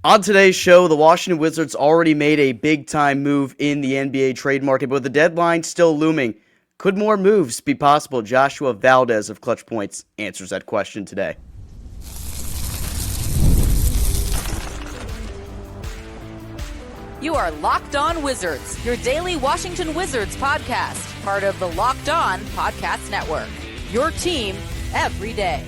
On today's show, the Washington Wizards already made a big-time move in the NBA trade market, but with the deadline still looming, could more moves be possible? Joshua Valdez of Clutch Points answers that question today. You are Locked On Wizards, your daily Washington Wizards podcast, part of the Locked On Podcast Network. Your team every day.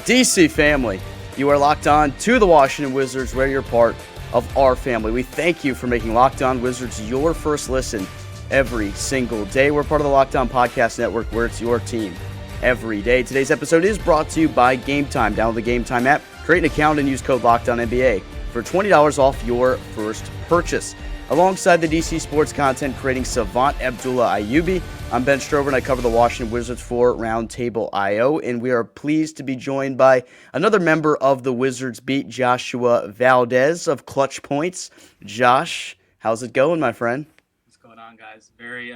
DC family, you are locked on to the Washington Wizards, where you're part of our family. We thank you for making Locked On Wizards your first listen every single day. We're part of the Locked On Podcast Network, where it's your team every day. Today's episode is brought to you by Game Time. Download the Game Time app, create an account, and use code LOCKEDONNBA for $20 off your first purchase. Alongside the DC sports content creating savant Abdullah Ayubi, I'm Ben Strober, and I cover the Washington Wizards for Roundtable IO, and we are pleased to be joined by another member of the Wizards beat, Joshua Valdez of Clutch Points. Josh, how's it going, my friend? What's going on, guys? Very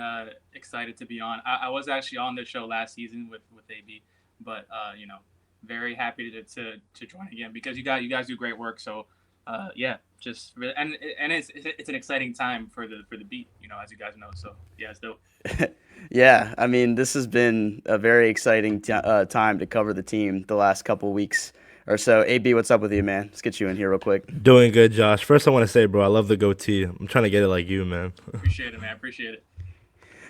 excited to be on. I was actually on the show last season with AB, but very happy to join again because you guys do great work. So just really, and it's an exciting time for the beat, as you guys know. So yeah, it's dope. Yeah, I mean, this has been a very exciting time to cover the team the last couple weeks or so. AB, what's up with you, man? Let's get you in here real quick. Doing good, Josh. First, I want to say, bro, I love the goatee. I'm trying to get it like you, man. Appreciate it, man. Appreciate it.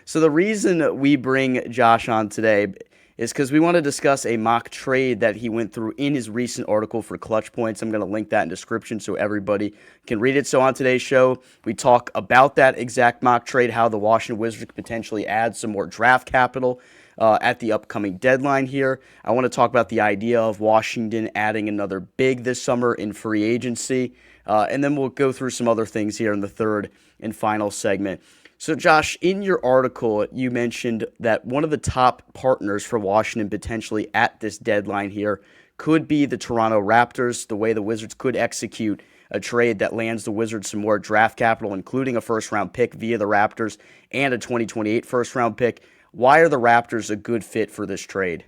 So the reason we bring Josh on today is because we want to discuss a mock trade that he went through in his recent article for Clutch Points. I'm going to link that in description so everybody can read it. So on today's show, we talk about that exact mock trade, how the Washington Wizards could potentially add some more draft capital at the upcoming deadline here. I want to talk about the idea of Washington adding another big this summer in free agency. And then we'll go through some other things here in the third and final segment. So, Josh, in your article, you mentioned that one of the top partners for Washington potentially at this deadline here could be the Toronto Raptors, the way the Wizards could execute a trade that lands the Wizards some more draft capital, including a first-round pick via the Raptors and a 2028 first-round pick. Why are the Raptors a good fit for this trade?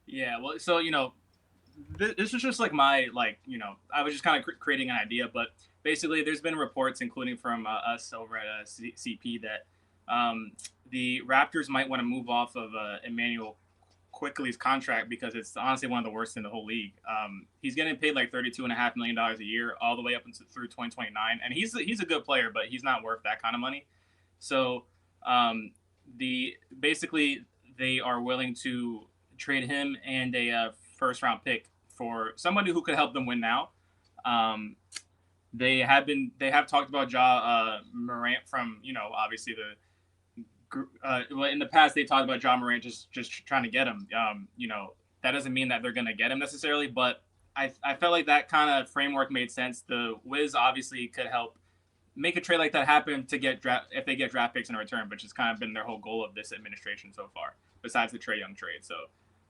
Yeah, well, so, this was just like my, I was just kind of creating an idea, but basically there's been reports, including from us over at CP, that the Raptors might want to move off of Emmanuel Quickley's contract because it's honestly one of the worst in the whole league. He's getting paid like $32.5 million a year all the way up through 2029, and he's a good player, but he's not worth that kind of money. So basically they are willing to trade him and a first round pick for somebody who could help them win now. They have talked about Morant from, obviously in the past they talked about Morant just trying to get him. That doesn't mean that they're going to get him necessarily, but I felt like that kind of framework made sense. The Wiz obviously could help make a trade like that happen to get if they get draft picks in return, which has kind of been their whole goal of this administration so far, besides the Trae Young trade. So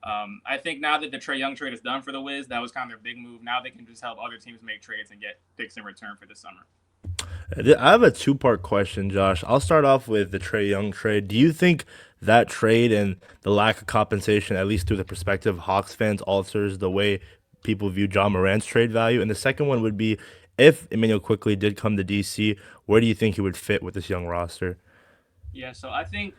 I think now that the Trae Young trade is done for the Wiz, that was kind of their big move. Now they can just help other teams make trades and get picks in return for this summer. I have a two-part question, Josh. I'll start off with the Trae Young trade. Do you think that trade and the lack of compensation, at least through the perspective of Hawks fans, alters the way people view John Morant's trade value? And the second one would be, if Emmanuel Quickley did come to DC, where do you think he would fit with this young roster? Yeah, so I think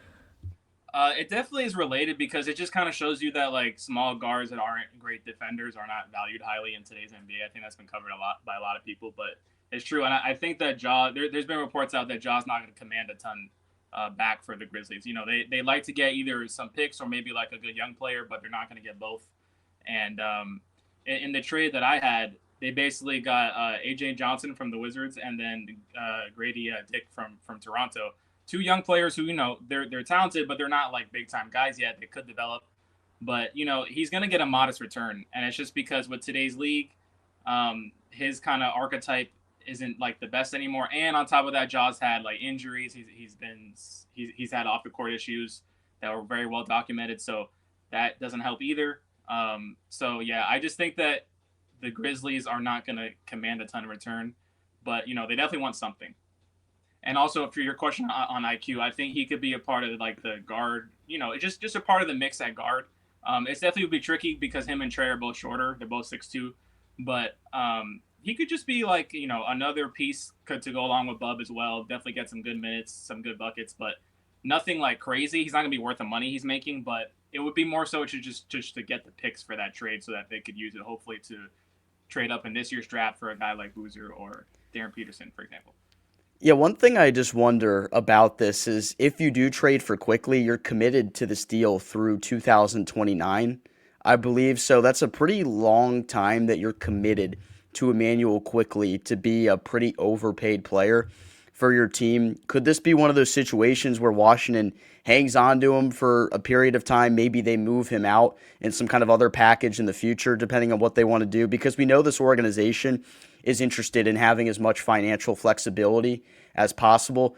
it definitely is related because it just kind of shows you that like small guards that aren't great defenders are not valued highly in today's NBA. I think that's been covered a lot by a lot of people, but it's true. And I think that there's been reports out that Ja's not going to command a ton back for the Grizzlies. They like to get either some picks or maybe like a good young player, but they're not going to get both. And in the trade that I had, they basically got AJ Johnson from the Wizards and then Grady Dick from Toronto. Two young players who, they're talented, but they're not like big time guys yet. They could develop, but he's going to get a modest return. And it's just because with today's league, his kind of archetype isn't like the best anymore. And on top of that, Ja's had like injuries. He's had off the court issues that were very well documented. So that doesn't help either. So yeah, I just think that the Grizzlies are not going to command a ton of return, but they definitely want something. And also for your question on IQ, I think he could be a part of like the guard, just a part of the mix at guard. It's definitely would be tricky because him and Trae are both shorter. They're both 6'2". but he could just be like, another piece to go along with Bub as well. Definitely get some good minutes, some good buckets, but nothing like crazy. He's not gonna be worth the money he's making, but it would be more so to just to get the picks for that trade so that they could use it hopefully to trade up in this year's draft for a guy like Boozer or Darren Peterson, for example. Yeah, one thing I just wonder about this is if you do trade for Quickley, you're committed to this deal through 2029, I believe. So that's a pretty long time that you're committed to Emmanuel Quickley to be a pretty overpaid player for your team. Could this be one of those situations where Washington hangs on to him for a period of time? Maybe they move him out in some kind of other package in the future, depending on what they want to do, because we know this organization is interested in having as much financial flexibility as possible.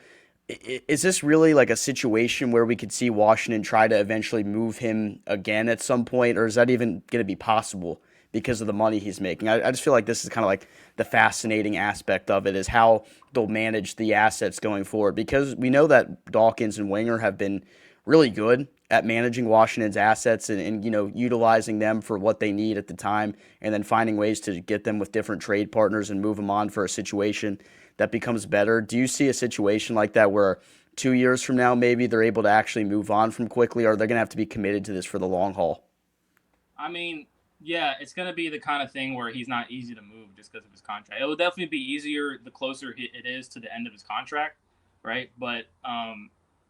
Is this really like a situation where we could see Washington try to eventually move him again at some point, or is that even going to be possible because of the money he's making? I just feel like this is kind of like the fascinating aspect of it, is how they'll manage the assets going forward, because we know that Dawkins and Winger have been really good at managing Washington's assets and utilizing them for what they need at the time, and then finding ways to get them with different trade partners and move them on for a situation that becomes better. Do you see a situation like that where 2 years from now maybe they're able to actually move on from Quickley, or are they going to have to be committed to this for the long haul? I mean, yeah, it's going to be the kind of thing where he's not easy to move just because of his contract. It will definitely be easier the closer it is to the end of his contract, right? But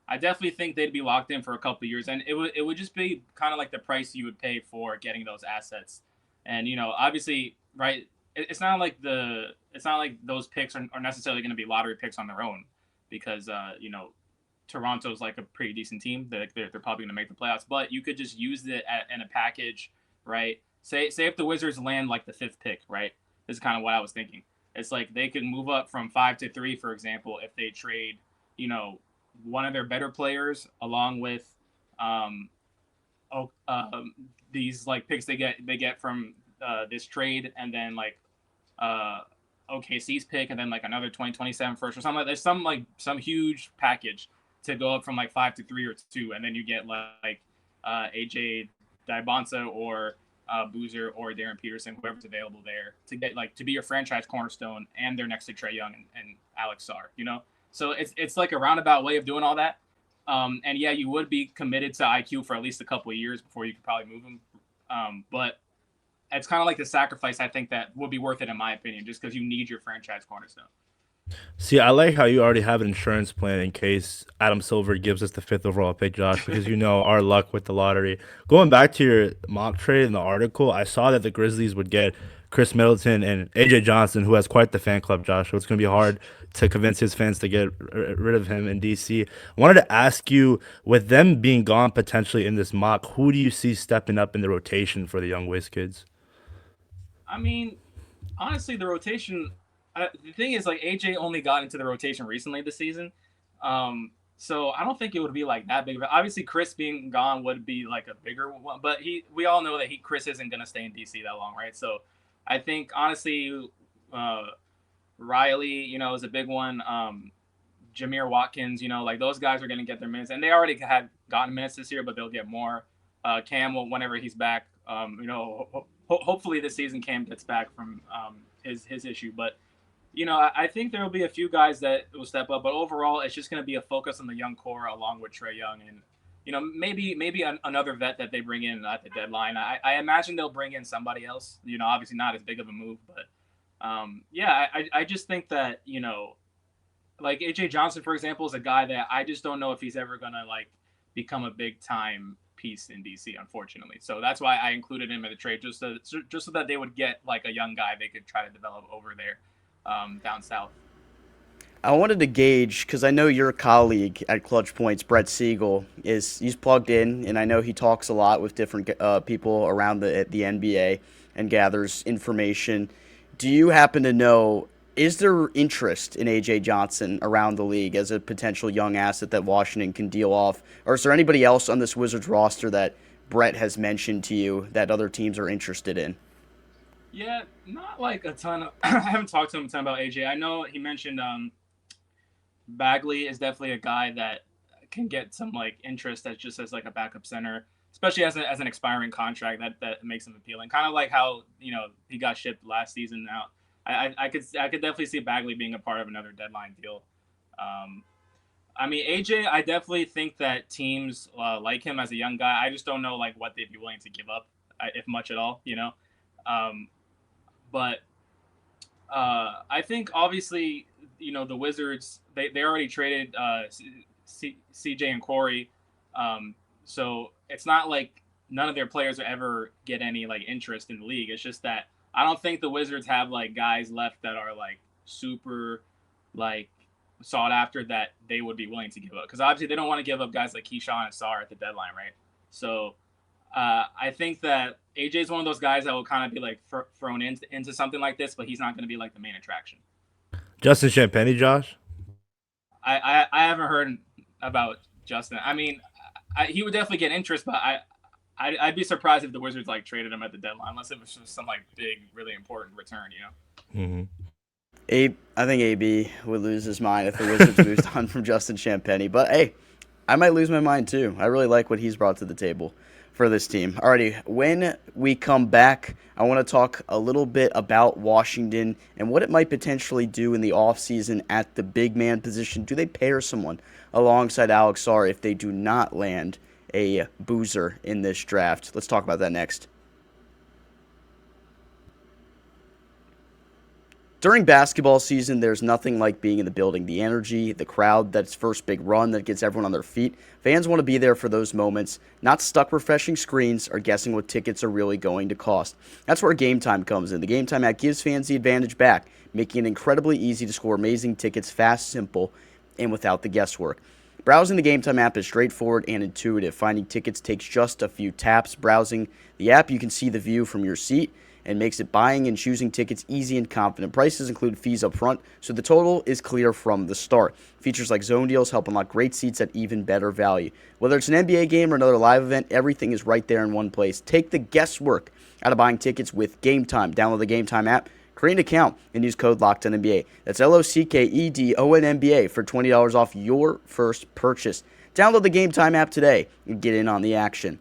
I definitely think they'd be locked in for a couple of years, and it would just be kind of like the price you would pay for getting those assets. And obviously, right? It's not like those picks are necessarily going to be lottery picks on their own, because Toronto's like a pretty decent team. They're probably going to make the playoffs, but you could just use it in a package, right? Say if the Wizards land like the 5th pick, right? This is kind of what I was thinking. It's like they could move up from 5 to 3, for example, if they trade, one of their better players along with these like picks they get from this trade, and then like OKC's pick, and then like another 2027 first or something. Like, there's some huge package to go up from like 5 to 3 or 2, and then you get like AJ Dybonsa or Boozer or Darren Peterson, whoever's available there, to get like to be your franchise cornerstone, and they're next to Trae Young and Alex Sarr. So it's like a roundabout way of doing all that. And yeah, you would be committed to IQ for at least a couple of years before you could probably move him. But it's kind of like the sacrifice, I think, that would be worth it in my opinion, just because you need your franchise cornerstone. See, I like how you already have an insurance plan in case Adam Silver gives us the 5th overall pick, Josh, because our luck with the lottery. Going back to your mock trade in the article, I saw that the Grizzlies would get Chris Middleton and AJ Johnson, who has quite the fan club, Josh. So it's going to be hard to convince his fans to get rid of him in DC. I wanted to ask you, with them being gone potentially in this mock, who do you see stepping up in the rotation for the young Wiz kids? I mean, honestly, the rotation. The thing is, like, AJ only got into the rotation recently this season, so I don't think it would be like that big. But obviously, Chris being gone would be like a bigger one. But we all know that Chris isn't gonna stay in DC that long, right? So I think honestly, Riley, is a big one. Jameer Watkins, like those guys are gonna get their minutes, and they already had gotten minutes this year, but they'll get more. Cam, whenever he's back, hopefully this season Cam gets back from his issue, but. I think there will be a few guys that will step up, but overall, it's just going to be a focus on the young core along with Trae Young, and maybe another vet that they bring in at the deadline. I imagine they'll bring in somebody else. Obviously not as big of a move, but I just think that like AJ Johnson, for example, is a guy that I just don't know if he's ever going to like become a big time piece in DC, unfortunately. So that's why I included him in the trade, just so that they would get like a young guy they could try to develop over there. Down south. I wanted to gauge, because I know your colleague at Clutch Points, Brett Siegel, he's plugged in, and I know he talks a lot with different people around the NBA and gathers information. Do you happen to know, is there interest in AJ Johnson around the league as a potential young asset that Washington can deal off? Or is there anybody else on this Wizards roster that Brett has mentioned to you that other teams are interested in? Yeah, not like a ton. I haven't talked to him a ton about AJ. I know he mentioned Bagley is definitely a guy that can get some like interest as just as like a backup center. especially as an expiring contract, that makes him appealing. Kind of like how he got shipped last season. Now, I could definitely see Bagley being a part of another deadline deal. I mean, AJ, I definitely think that teams like him as a young guy. I just don't know like what they'd be willing to give up, if much at all. But I think obviously the Wizards they already traded CJ and Corey, so it's not like none of their players will ever get any like interest in the league. It's just that I don't think the Wizards have like guys left that are like super like sought after that they would be willing to give up, because obviously they don't want to give up guys like Keyshawn and Sarr at the deadline, right? So I think that AJ is one of those guys that will kind of be like thrown into something like this, but he's not going to be like the main attraction. Justin Champagnie, Josh? I haven't heard about Justin. I mean, he would definitely get interest, but I'd be surprised if the Wizards like traded him at the deadline, unless it was just some like big, really important return, Mm-hmm. I think AB would lose his mind if the Wizards moved on from Justin Champagnie. But hey, I might lose my mind too. I really like what he's brought to the table for this team. Alrighty, when we come back, I want to talk a little bit about Washington and what it might potentially do in the offseason at the big man position. Do they pair someone alongside Alex Sarr if they do not land a boozer in this draft? Let's talk about that next. During basketball season, there's nothing like being in the building. The energy, the crowd, that's first big run that gets everyone on their feet. Fans want to be there for those moments, not stuck refreshing screens or guessing what tickets are really going to cost. That's where Game Time comes in. The Game Time app gives fans the advantage back, making it incredibly easy to score amazing tickets fast, simple, and without the guesswork. Browsing the Game Time app is straightforward and intuitive. Finding tickets takes just a few taps. Browsing the app, you can see the view from your seat, and makes it buying and choosing tickets easy and confident. Prices include fees up front, so the total is clear from the start. Features like zone deals help unlock great seats at even better value. Whether it's an NBA game or another live event, everything is right there in one place. Take the guesswork out of buying tickets with Game Time. Download the Game Time app, create an account, and use code LOCKEDONNBA. That's LOCKEDONNBA for $20 off your first purchase. Download the Game Time app today and get in on the action.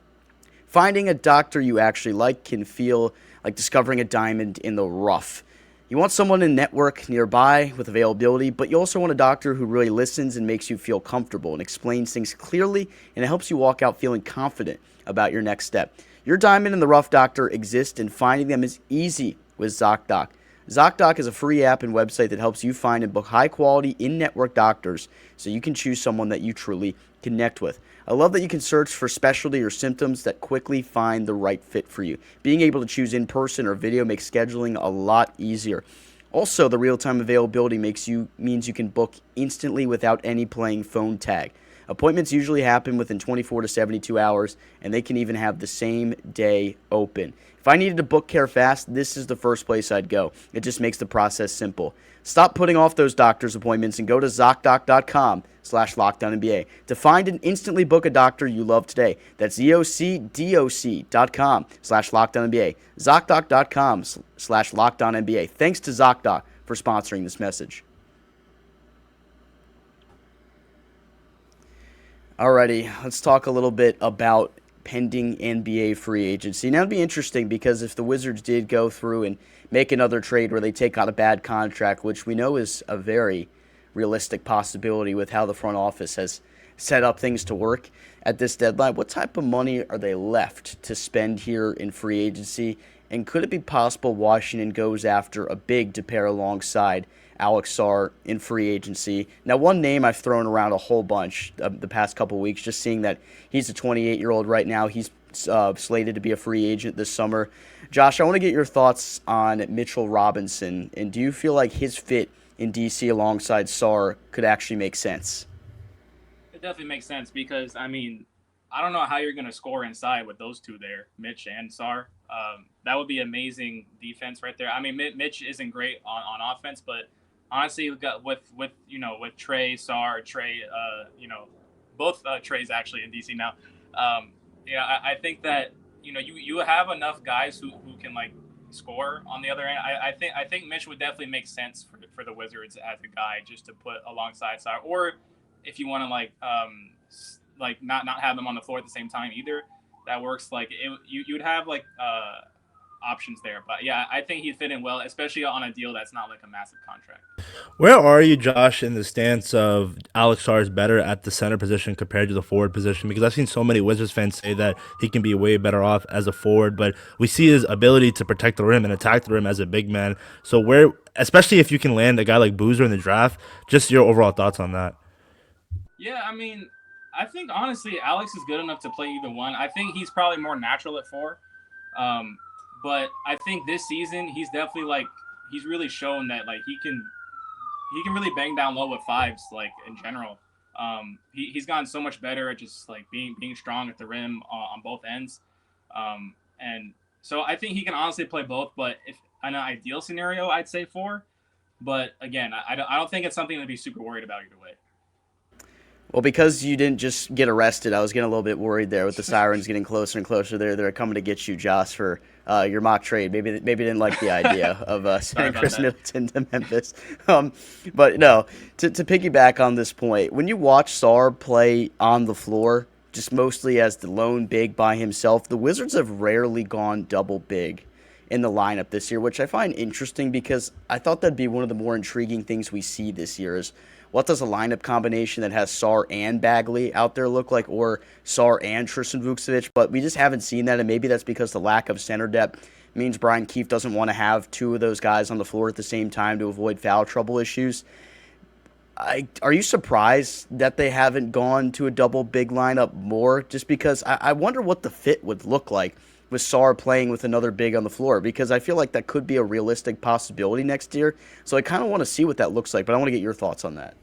Finding a doctor you actually like can feel like discovering a diamond in the rough. You want someone in network nearby with availability, but you also want a doctor who really listens and makes you feel comfortable and explains things clearly, and it helps you walk out feeling confident about your next step. Your diamond in the rough doctor exists, and finding them is easy with Zocdoc. Zocdoc is a free app and website that helps you find and book high-quality in-network doctors so you can choose someone that you truly connect with. I love that you can search for specialty or symptoms that quickly find the right fit for you. Being able to choose in-person or video makes scheduling a lot easier. Also, the real-time availability means you can book instantly without any playing phone tag. Appointments usually happen within 24 to 72 hours, and they can even have the same day open. If I needed to book care fast, this is the first place I'd go. It just makes the process simple. Stop putting off those doctor's appointments and go to ZocDoc.com/LockedOnNBA to find and instantly book a doctor you love today. That's ZocDoc.com/LockedOnNBA. ZocDoc.com/LockedOnNBA. Thanks to ZocDoc for sponsoring this message. Alrighty, let's talk a little bit about pending NBA free agency. Now, it'd be interesting because if the Wizards did go through and make another trade where they take out a bad contract, which we know is a very realistic possibility with how the front office has set up things to work at this deadline, what type of money are they left to spend here in free agency? And could it be possible Washington goes after a big to pair alongside Alex Sarr in free agency? Now, one name I've thrown around a whole bunch the past couple weeks, just seeing that he's a 28-year-old right now. He's slated to be a free agent this summer. Josh, I want to get your thoughts on Mitchell Robinson, and do you feel like his fit in D.C. alongside Sarr could actually make sense? It definitely makes sense because, I mean, I don't know how you're going to score inside with those two there, Mitch and Sarr. That would be amazing defense right there. I mean, Mitch isn't great on offense, but honestly, with Trae, Sarr, both Traes actually in DC now. I think that you have enough guys who can like score on the other end. I think Mitch would definitely make sense for the Wizards as a guy just to put alongside Sarr, or if you want to not have them on the floor at the same time either. that works. Like you'd have like options there. But yeah, I think he'd fit in well, especially on a deal that's not like a massive contract. Where are you, Josh, in the stance of Alex Sarr is better at the center position compared to the forward position? Because I've seen so many Wizards fans say that he can be way better off as a forward, but we see his ability to protect the rim and attack the rim as a big man. So where, especially if you can land a guy like Boozer in the draft, just your overall thoughts on that. Yeah, I mean, I think honestly, Alex is good enough to play either one. I think he's probably more natural at four. Um, but I think this season he's definitely like he's really shown that like he can really bang down low with fives like in general. He's gotten so much better at just like being strong at the rim on both ends. And so I think he can honestly play both. But if in an ideal scenario, I'd say four. But again, I don't think it's something to be super worried about either way. Well, because you didn't just get arrested, I was getting a little bit worried there with the sirens getting closer and closer. They're coming to get you, Josh, for your mock trade. Maybe didn't like the idea of sending Chris Middleton to Memphis. But no, to piggyback on this point, when you watch Sarr play on the floor, just mostly as the lone big by himself, the Wizards have rarely gone double big in the lineup this year, which I find interesting because I thought that'd be one of the more intriguing things we see this year is what does a lineup combination that has Sarr and Bagley out there look like, or Sarr and Tristan Vukcevic? But we just haven't seen that, and maybe that's because the lack of center depth means Brian Keefe doesn't want to have two of those guys on the floor at the same time to avoid foul trouble issues. Are you surprised that they haven't gone to a double big lineup more? Just because I wonder what the fit would look like with Sarr playing with another big on the floor, because I feel like that could be a realistic possibility next year. So I kind of want to see what that looks like, but I want to get your thoughts on that.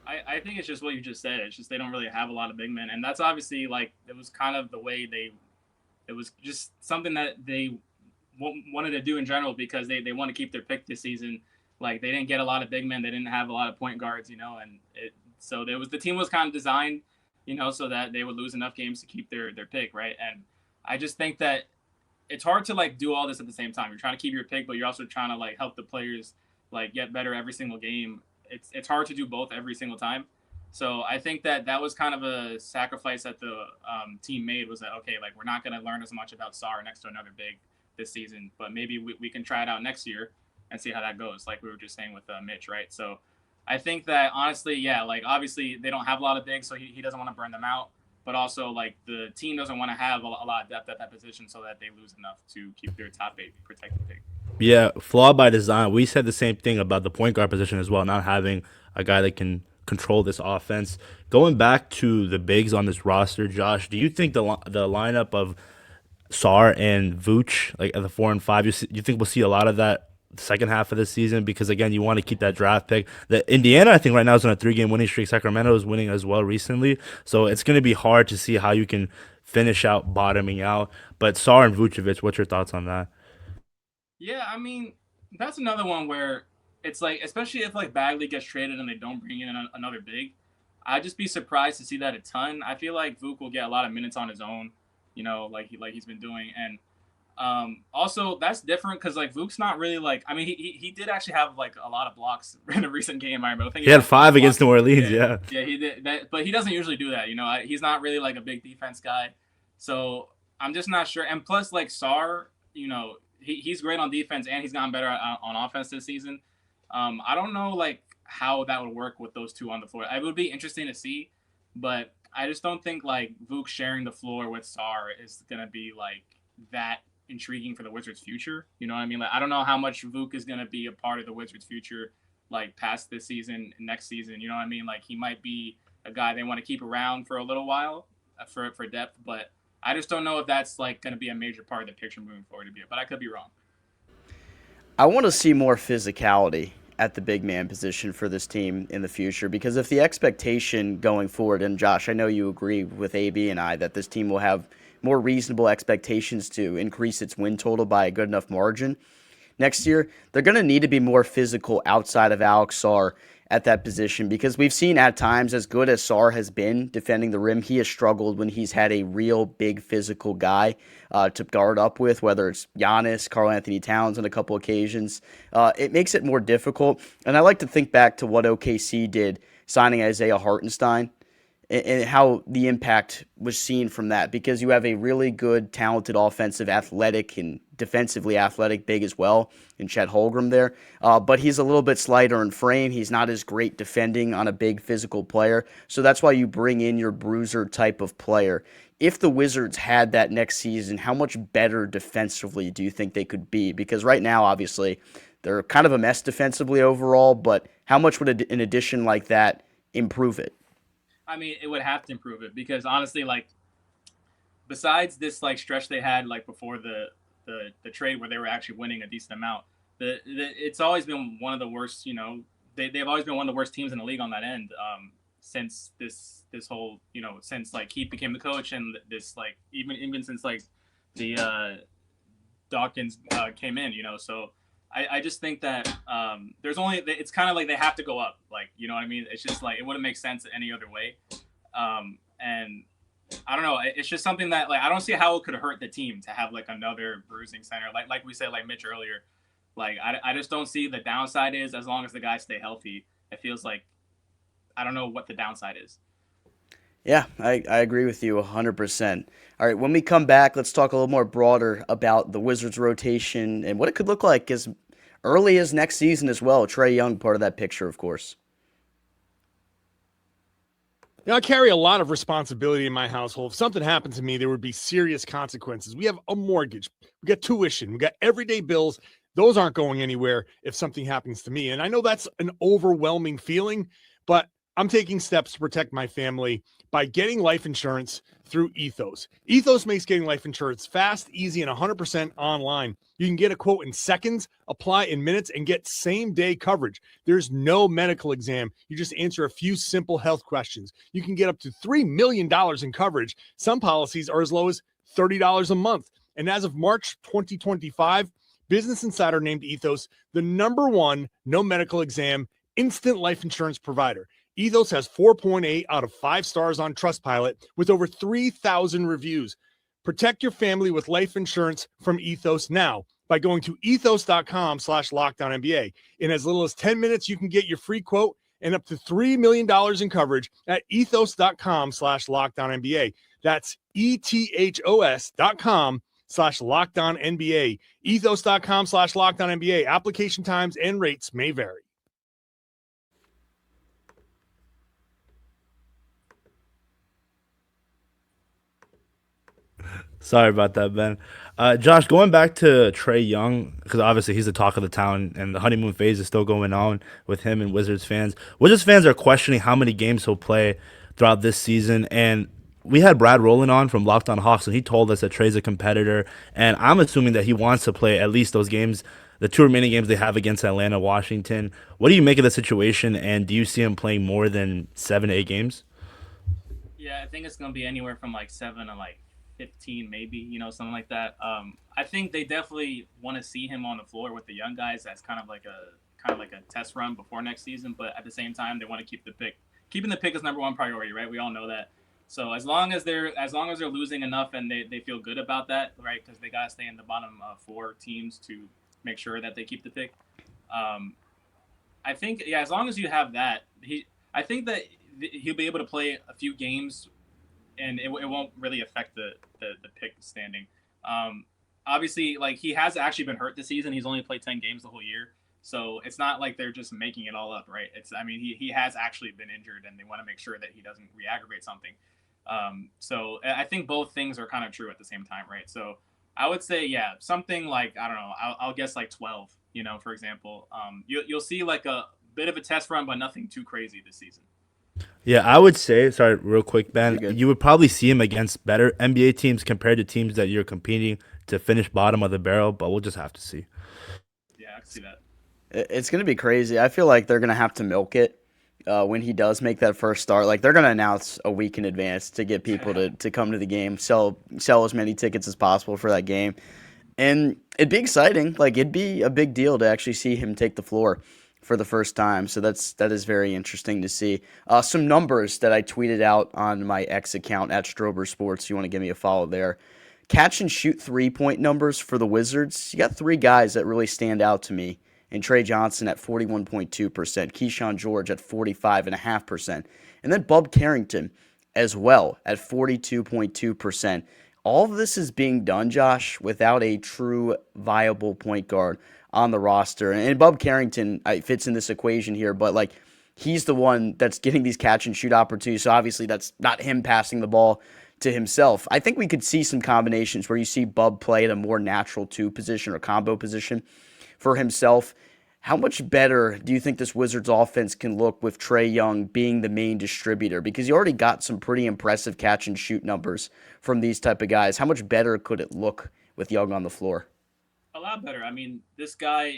I think it's just what you just said. It's just they don't really have a lot of big men, and that's obviously like it was kind of the way it was just something that they wanted to do in general because they want to keep their pick this season. Like they didn't get a lot of big men, they didn't have a lot of point guards, and so there was the team was kind of designed, so that they would lose enough games to keep their pick, right? And I just think that it's hard to like do all this at the same time. You're trying to keep your pick, but you're also trying to like help the players like get better every single game. It's hard to do both every single time. So I think that was kind of a sacrifice that the team made was that, okay, like we're not going to learn as much about Sarr next to another big this season, but maybe we can try it out next year and see how that goes. Like we were just saying with Mitch, right? So I think that honestly, yeah, like obviously they don't have a lot of bigs, so he doesn't want to burn them out, but also like the team doesn't want to have a lot of depth at that position so that they lose enough to keep their top 8 protected pick. Yeah, flawed by design. We said the same thing about the point guard position as well, not having a guy that can control this offense. Going back to the bigs on this roster, Josh, do you think the lineup of Sarr and Vooch, like at the 4 and 5, you think we'll see a lot of that the second half of the season? Because again, you want to keep that draft pick. The Indiana, I think right now is on a 3-game winning streak. Sacramento is winning as well recently, so it's going to be hard to see how you can finish out bottoming out. But Sarr and Vucevic, what's your thoughts on that? Yeah, I mean, that's another one where it's like, especially if like Bagley gets traded and they don't bring in another big, I'd just be surprised to see that a ton. I feel like Vuk will get a lot of minutes on his own, like he's been doing. And also that's different because like Vuk's not really like, I mean, he did actually have like a lot of blocks in a recent game. I remember. I think he had 5 against New Orleans. Yeah, he did that, but he doesn't usually do that. He's not really like a big defense guy. So I'm just not sure. And plus, like Sarr, he's great on defense and he's gotten better on offense this season. I don't know like how that would work with those two on the floor. It would be interesting to see, but I just don't think like Vuk sharing the floor with Sarr is gonna be like that intriguing for the Wizards' future. You know what I mean? Like I don't know how much Vuk is gonna be a part of the Wizards' future, like past this season, next season. You know what I mean? Like he might be a guy they want to keep around for a little while for depth, but I just don't know if that's like going to be a major part of the picture moving forward to be, but I could be wrong. I want to see more physicality at the big man position for this team in the future, because if the expectation going forward, and Josh, I know you agree with AB and I that this team will have more reasonable expectations to increase its win total by a good enough margin next year, they're going to need to be more physical outside of Alex Sarr at that position, because we've seen at times, as good as Sarr has been defending the rim, he has struggled when he's had a real big physical guy to guard up with, whether it's Giannis, Karl Anthony Towns on a couple occasions. It makes it more difficult, and I like to think back to what OKC did signing Isaiah Hartenstein and how the impact was seen from that, because you have a really good, talented, offensive, athletic, and defensively athletic big as well in Chet Holmgren there. But he's a little bit slighter in frame. He's not as great defending on a big physical player. So that's why you bring in your bruiser type of player. If the Wizards had that next season, how much better defensively do you think they could be? Because right now, obviously, they're kind of a mess defensively overall, but how much would an addition like that improve it? I mean, it would have to improve it because honestly, like besides this stretch they had before the trade where they were actually winning a decent amount, it's always been one of the worst. They've always been one of the worst teams in the league on that end since this whole since Keith became the coach, and this even since the Dawkins came in. So I just think that it's kind of they have to go up. You know what I mean? It's just it wouldn't make sense any other way. And I don't know. It's just something that I don't see how it could hurt the team to have another bruising center. Like we said, Mitch earlier, I just don't see the downside is as long as the guys stay healthy. It feels like I don't know what the downside is. Yeah, I agree with you 100%. All right, when we come back, let's talk a little more broader about the Wizards rotation and what it could look like as early as next season as well. Trae Young, part of that picture, of course. I carry a lot of responsibility in my household. If something happened to me, there would be serious consequences. We have a mortgage. We got tuition. We got everyday bills. Those aren't going anywhere if something happens to me. And I know that's an overwhelming feeling, but I'm taking steps to protect my family by getting life insurance through Ethos. Ethos makes getting life insurance fast, easy, and 100% online. You can get a quote in seconds, apply in minutes, and get same-day coverage. There's no medical exam. You just answer a few simple health questions. You can get up to $3 million in coverage. Some policies are as low as $30 a month. And as of March 2025, Business Insider named Ethos the #1 no medical exam instant life insurance provider. Ethos has 4.8 out of 5 stars on Trustpilot with over 3,000 reviews. Protect your family with life insurance from Ethos now by going to ethos.com/LocdownNBA. In as little as 10 minutes, you can get your free quote and up to $3 million in coverage at ethos.com/LocdownNBA. That's ethos.com/LocdownNBA. Ethos.com/LocdownNBA. Application times and rates may vary. Sorry about that, Ben. Josh, going back to Trae Young, because obviously he's the talk of the town, and the honeymoon phase is still going on with him and Wizards fans. Wizards fans are questioning how many games he'll play throughout this season, and we had Brad Rowland on from Locked On Hawks, and he told us that Trae's a competitor, and I'm assuming that he wants to play at least those games, the 2 remaining games they have against Atlanta, Washington. What do you make of the situation, and do you see him playing more than 7 to 8 games? Yeah, I think it's going to be anywhere from 7 to 15 maybe, something like that. I think they definitely want to see him on the floor with the young guys. That's kind of like a test run before next season, but at the same time they want to keep the pick. Keeping the pick is #1 priority, right? We all know that. So as long as they're losing enough and they feel good about that, right? Because they got to stay in the bottom 4 teams to make sure that they keep the pick. I think as long as you have that, I think that he'll be able to play a few games and it won't really affect the pick standing. Obviously, he has actually been hurt this season. He's only played 10 games the whole year. So it's not like they're just making it all up, right? He has actually been injured, and they want to make sure that he doesn't re-aggravate something. So I think both things are kind of true at the same time, right? So I would say, something I don't know, I'll guess 12, for example. You'll see a bit of a test run, but nothing too crazy this season. Yeah, I would say, sorry, real quick, Ben, you would probably see him against better NBA teams compared to teams that you're competing to finish bottom of the barrel, but we'll just have to see. Yeah, I can see that. It's going to be crazy. I feel like they're going to have to milk it when he does make that first start. They're going to announce a week in advance to get people to come to the game, sell as many tickets as possible for that game. And it'd be exciting. It'd be a big deal to actually see him take the floor for the first time. So that is very interesting to see. Some numbers that I tweeted out on my X account at Strober Sports. You want to give me a follow there. Catch and shoot 3-point numbers for the Wizards. You got 3 guys that really stand out to me. And Trey Johnson at 41.2%, Keyshawn George at 45.5%, and then Bub Carrington as well at 42.2%. All of this is being done, Josh, without a true viable point guard on the roster. And Bub Carrington fits in this equation here, but like he's the one that's getting these catch and shoot opportunities. So obviously that's not him passing the ball to himself. I think we could see some combinations where you see Bub play at a more natural two position or combo position for himself. How much better do you think this Wizards offense can look with Trae Young being the main distributor? Because you already got some pretty impressive catch and shoot numbers from these type of guys. How much better could it look with Young on the floor? A lot better. I mean, this guy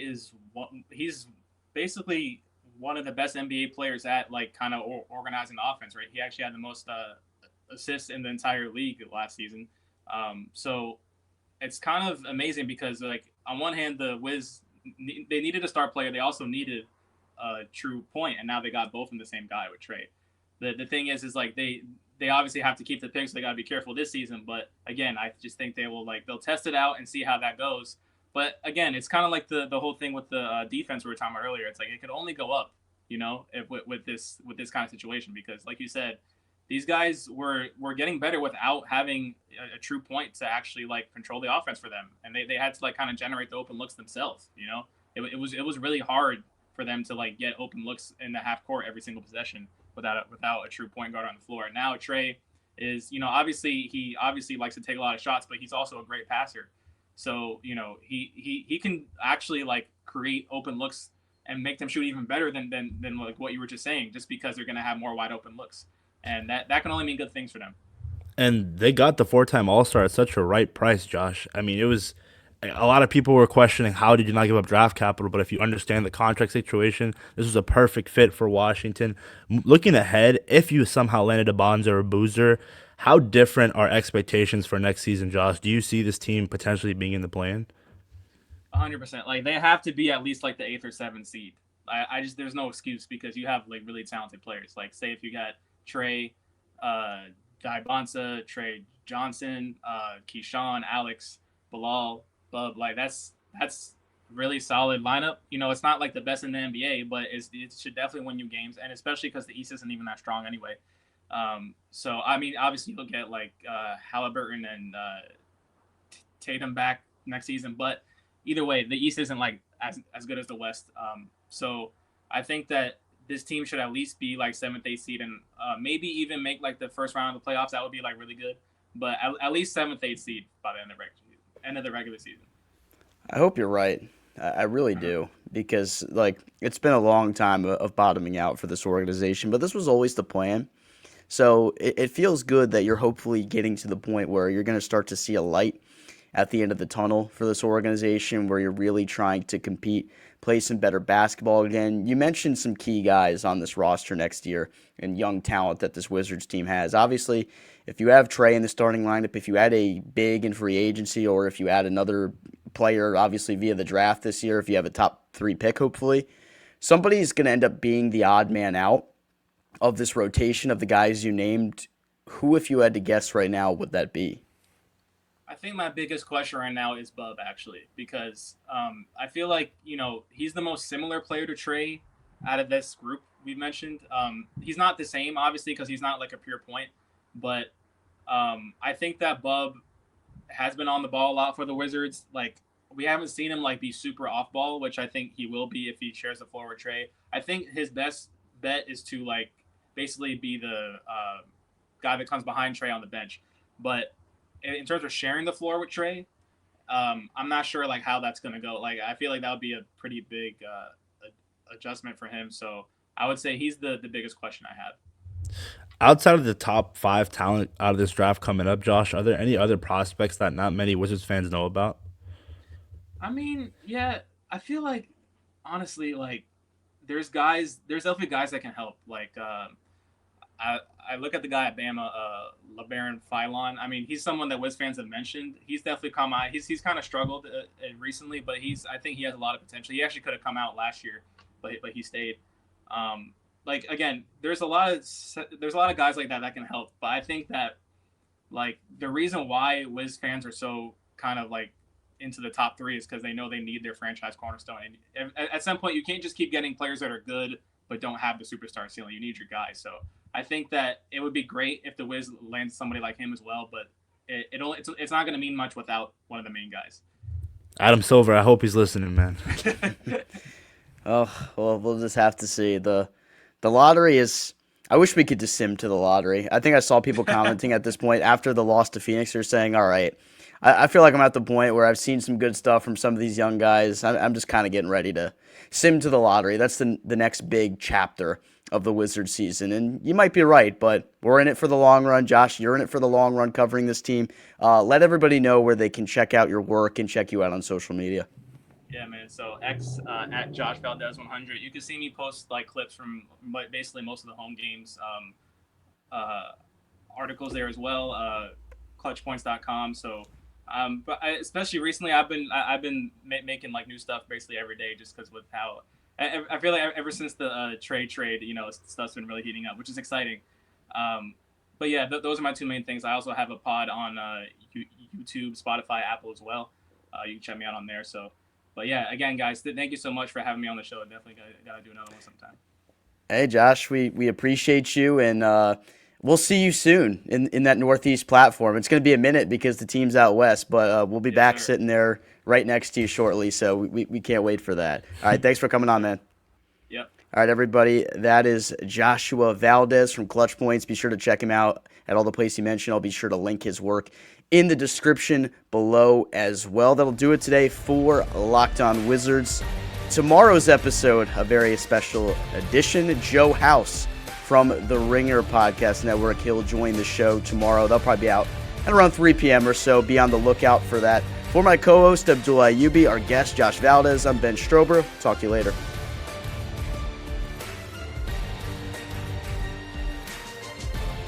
he's basically one of the best NBA players at like kind of organizing the offense, right? He actually had the most assists in the entire league last season. So it's kind of amazing because like on one hand, the Wiz, they needed a star player. They also needed a true point, and now they got both in the same guy with Trae. The thing is like they obviously have to keep the picks. So they got to be careful this season. But again, I just think they'll test it out and see how that goes. But again, it's kind of like the whole thing with the defense we were talking about earlier. It's like it could only go up, with this kind of situation, because like you said, these guys were getting better without having a true point to actually like control the offense for them, and they had to like kind of generate the open looks themselves. It was really hard for them to like get open looks in the half court every single possession without a true point guard on the floor. And now Trae is, obviously he likes to take a lot of shots, but he's also a great passer. So, he can actually like create open looks and make them shoot even better than like what you were just saying, just because they're going to have more wide open looks. And that can only mean good things for them. And they got the 4-time All-Star at such a right price, Josh. I mean, it was a lot of people were questioning how did you not give up draft capital, but if you understand the contract situation, this was a perfect fit for Washington. Looking ahead, if you somehow landed a Bonza or a Boozer, how different are expectations for next season, Josh? Do you see this team potentially being in the play-in? 100%. Like they have to be at least like the 8th or 7th seed. I just there's no excuse because you have like really talented players. Like say if you got Trae, Bonza, Trae Johnson, Keyshawn, Alex, Bilal, Bub, like that's really solid lineup. It's not like the best in the NBA, but it should definitely win you games, and especially because the East isn't even that strong anyway. So I mean, obviously you'll get like Halliburton and Tatum back next season, but either way, the East isn't like as good as the West. So I think that this team should at least be like 7th, 8th seed, and maybe even make like the first round of the playoffs. That would be like really good, but at least 7th, 8th seed by the end of the regular season. I hope you're right. I really do, because like it's been a long time of bottoming out for this organization, but this was always the plan. So it feels good that you're hopefully getting to the point where you're going to start to see a light at the end of the tunnel for this organization, where you're really trying to compete, play some better basketball again. You mentioned some key guys on this roster next year and young talent that this Wizards team has. Obviously, if you have Trae in the starting lineup, if you add a big in free agency, or if you add another player, obviously via the draft this year, if you have a top 3 pick, hopefully, somebody's going to end up being the odd man out of this rotation of the guys you named. Who, if you had to guess right now, would that be? I think my biggest question right now is Bub, actually, because I feel like, he's the most similar player to Trae out of this group we mentioned. He's not the same, obviously, because he's not like a pure point, but I think that Bub has been on the ball a lot for the Wizards. Like, we haven't seen him like be super off ball, which I think he will be if he shares the floor with Trae. I think his best bet is to like basically be the guy that comes behind Trae on the bench. But in terms of sharing the floor with Trae, I'm not sure like how that's going to go. Like, I feel like that would be a pretty big adjustment for him. So I would say he's the biggest question I have. Outside of the top 5 talent out of this draft coming up, Josh, are there any other prospects that not many Wizards fans know about? I mean, yeah, I feel like, honestly, like, there's definitely guys that can help. Like, I look at the guy at Bama, LeBaron Philon. I mean, he's someone that Wiz fans have mentioned. He's definitely come out. He's kind of struggled recently, but I think he has a lot of potential. He actually could have come out last year, but he stayed. Like, again, there's a lot of guys like that can help. But I think that, like, the reason why Wiz fans are so kind of like into the top 3 is because they know they need their franchise cornerstone. And at some point, you can't just keep getting players that are good but don't have the superstar ceiling. You need your guys. So I think that it would be great if the Wiz lands somebody like him as well, but it's not going to mean much without one of the main guys. Adam Silver, I hope he's listening, man. Oh, well, we'll just have to see. The lottery is. I wish we could just sim to the lottery. I think I saw people commenting at this point after the loss to Phoenix. They're saying, all right, I feel like I'm at the point where I've seen some good stuff from some of these young guys. I'm just kind of getting ready to sim to the lottery. That's the next big chapter of the Wizards season. And you might be right, but we're in it for the long run. Josh, you're in it for the long run covering this team. Let everybody know where they can check out your work and check you out on social media. Yeah, man. So X at Josh Valdez 100. You can see me post like clips from basically most of the home games, articles there as well. Clutchpoints.com. So, but especially recently, I've been making like new stuff basically every day, just because with how I feel like ever since the trade, stuff's been really heating up, which is exciting. But yeah, those are my two main things. I also have a pod on YouTube, Spotify, Apple as well. You can check me out on there. So. But yeah, again, guys, thank you so much for having me on the show. Definitely gotta do another one sometime. Hey, Josh, we appreciate you, and we'll see you soon in that Northeast platform. It's going to be a minute because the team's out west, but we'll be back sitting there right next to you shortly, so we can't wait for that. All right, thanks for coming on, man. Yep. All right, everybody, that is Joshua Valdez from Clutch Points. Be sure to check him out at all the places you mentioned. I'll be sure to link his work in the description below as well. That'll do it today for Locked On Wizards. Tomorrow's episode, a very special edition. Joe House from the Ringer Podcast Network. He'll join the show tomorrow. They'll probably be out at around 3 p.m. or so. Be on the lookout for that. For my co-host, Abdullah Ayubi, our guest, Josh Valdez, I'm Ben Strober. Talk to you later.